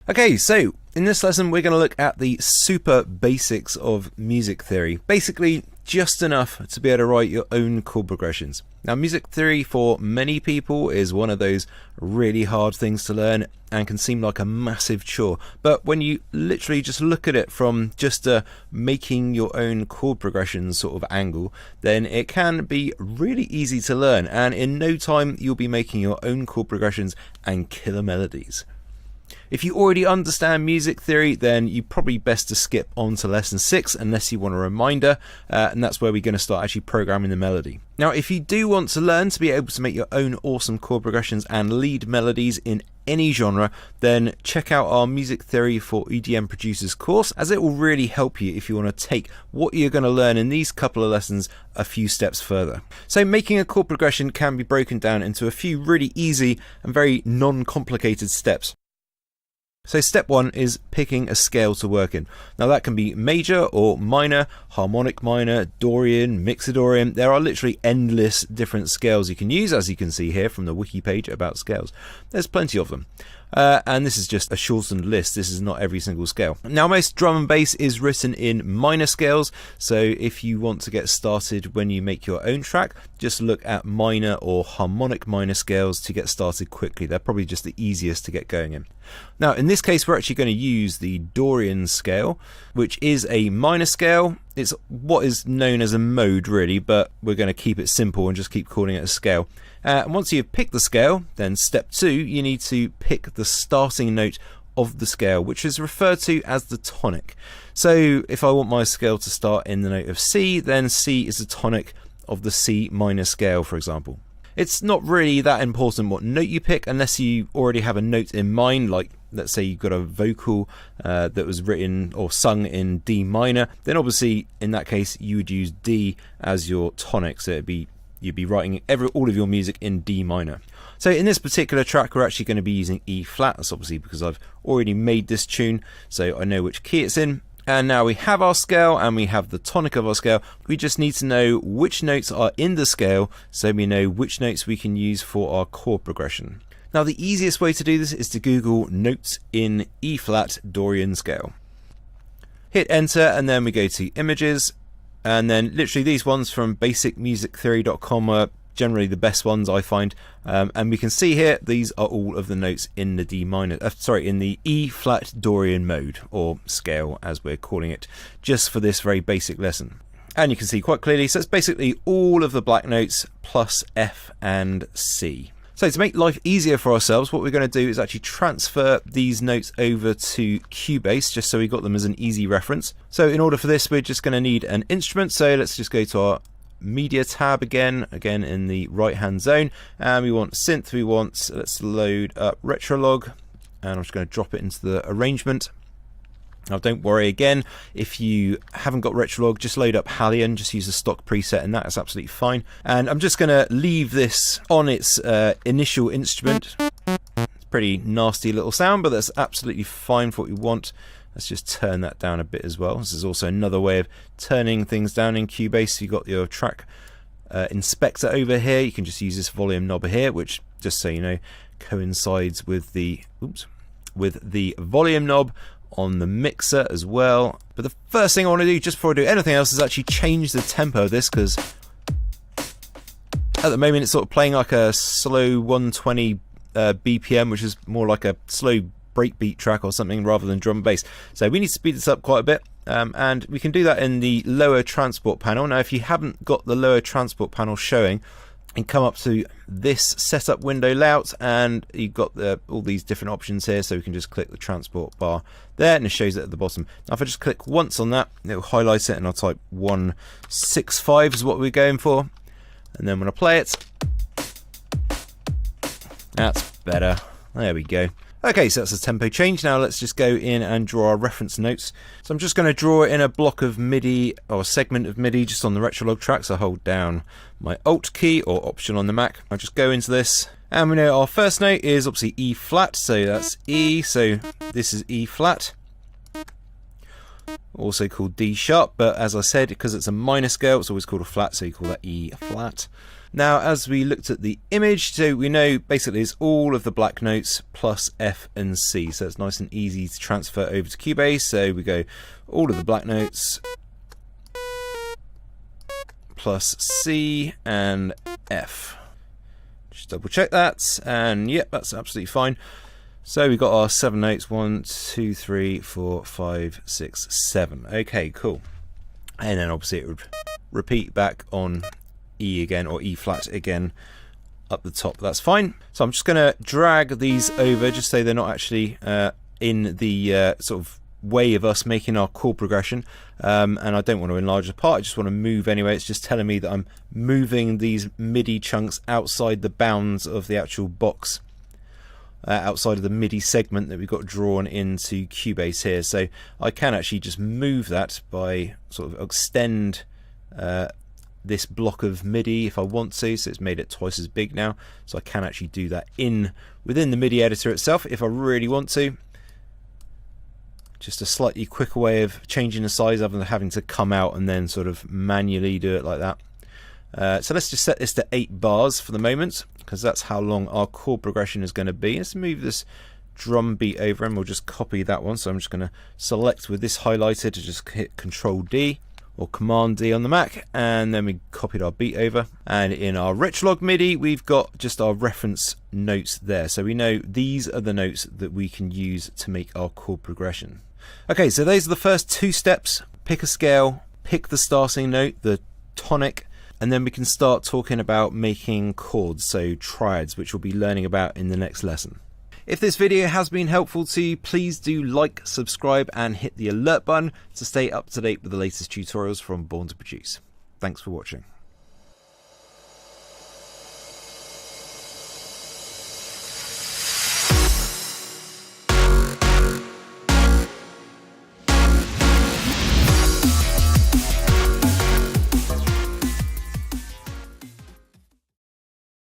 Okay, so in this lesson we're going to look at the super basics of music theory. Basically, just enough to be able to write your own chord progressions. Now, music theory for many people is one of those really hard things to learn and can seem like a massive chore. But when you literally just look at it from just making your own chord progressions sort of angle, then it can be really easy to learn. And in no time, you'll be making your own chord progressions and killer melodies. If you already understand music theory, then you're probably best to skip on to lesson 6 unless you want a reminder, and that's where we're going to start actually programming the melody. Now, if you do want to learn to be able to make your own awesome chord progressions and lead melodies in any genre, then check out our Music Theory for EDM Producers course, as it will really help you if you want to take what you're going to learn in these couple of lessons a few steps further. So making a chord progression can be broken down into a few really easy and very non-complicated steps. So step 1 is picking a scale to work in. Now that can be major or minor, harmonic minor, Dorian, mixoDorian. There are literally endless different scales you can use, as you can see here from the wiki page about scales. There's plenty of them. And this is just a shortened list. This is not every single scale. Now, most drum and bass is written in minor scales, so if you want to get started when you make your own track, just look at minor or harmonic minor scales to get started quickly. They're probably just the easiest to get going in. Now, in this case, we're actually going to use the Dorian scale, which is a minor scale. It's what is known as a mode, really, but we're going to keep it simple and just keep calling it a scale. And once you've picked the scale, then step 2, you need to pick the starting note of the scale, which is referred to as the tonic. So if I want my scale to start in the note of C, then C is the tonic of the C minor scale, for example. It's not really that important what note you pick unless you already have a note in mind, like let's say you've got a vocal that was written or sung in D minor, then obviously in that case you would use D as your tonic, so you'd be writing all of your music in D minor. So in this particular track we're actually going to be using E flat. That's obviously because I've already made this tune, so I know which key it's in. And now we have our scale and we have the tonic of our scale. We just need to know which notes are in the scale so we know which notes we can use for our chord progression. Now, the easiest way to do this is to Google notes in E flat Dorian scale. Hit enter and then we go to images, and then literally these ones from basicmusictheory.com are generally the best ones I find, and we can see here these are all of the notes in the in the E flat Dorian mode, or scale as we're calling it, just for this very basic lesson. And you can see quite clearly, so it's basically all of the black notes plus F and C. So to make life easier for ourselves, what we're going to do is actually transfer these notes over to Cubase, just so we got them as an easy reference. So in order for this, we're just going to need an instrument. So let's just go to our media tab again in the right hand zone, and we want synth. Let's load up retrologue, and I'm just going to drop it into the arrangement. Now don't worry, again, if you haven't got retrologue, just load up Hallian, just use the stock preset and that is absolutely fine. And I'm just going to leave this on its initial instrument. It's a pretty nasty little sound, but that's absolutely fine for what we want. Let's just turn that down a bit as well. This is also another way of turning things down in Cubase. You've got your track inspector over here. You can just use this volume knob here, which, just so you know, coincides with the volume knob on the mixer as well. But the first thing I want to do, just before I do anything else, is actually change the tempo of this, because at the moment it's sort of playing like a slow 120 BPM, which is more like a slow breakbeat track or something rather than drum and bass. So we need to speed this up quite a bit, and we can do that in the lower transport panel. Now if you haven't got the lower transport panel showing, and come up to this setup window layout, and you've got all these different options here, so we can just click the transport bar there and it shows it at the bottom. Now if I just click once on that, it will highlight it, and I'll type 165 is what we're going for, and then when I play it, that's better. There we go. Okay, so that's a tempo change. Now let's just go in and draw our reference notes. So I'm just going to draw in a block of MIDI, or a segment of MIDI, just on the retrologue track. So I hold down my Alt key or Option on the Mac. I'll just go into this, and we know our first note is obviously E flat, so that's E. So this is E flat, also called D sharp, but as I said, because it's a minor scale, it's always called a flat, so you call that E flat. Now, as we looked at the image, so we know basically it's all of the black notes plus F and C. So it's nice and easy to transfer over to Cubase. So we go all of the black notes plus C and F. Just double check that, and yep, that's absolutely fine. So we've got our 7 notes, 1, 2, 3, 4, 5, 6, 7. Okay, cool. And then obviously it would repeat back on E again, or E flat again up the top. That's fine. So I'm just going to drag these over just so they're not actually in the sort of way of us making our chord progression. And I don't want to enlarge the part, I just want to move anyway. It's just telling me that I'm moving these MIDI chunks outside the bounds of the actual box, outside of the MIDI segment that we've got drawn into Cubase here. So I can actually just move that by sort of extend this block of MIDI if I want to, so it's made it twice as big now, so I can actually do that within the MIDI editor itself if I really want to. Just a slightly quicker way of changing the size other than having to come out and then sort of manually do it like that. So let's just set this to 8 bars for the moment, because that's how long our chord progression is going to be. Let's move this drum beat over and we'll just copy that one. So I'm just going to select with this highlighter to just hit Control D or Command D on the Mac, and then we copied our beat over. And in our retrologue MIDI we've got just our reference notes there, so we know these are the notes that we can use to make our chord progression. Okay, so those are the first 2 steps. Pick a scale, pick the starting note, the tonic, and then we can start talking about making chords, so triads, which we'll be learning about in the next lesson. If this video has been helpful to you, please do like, subscribe and hit the alert button to stay up to date with the latest tutorials from Born to Produce. Thanks for watching.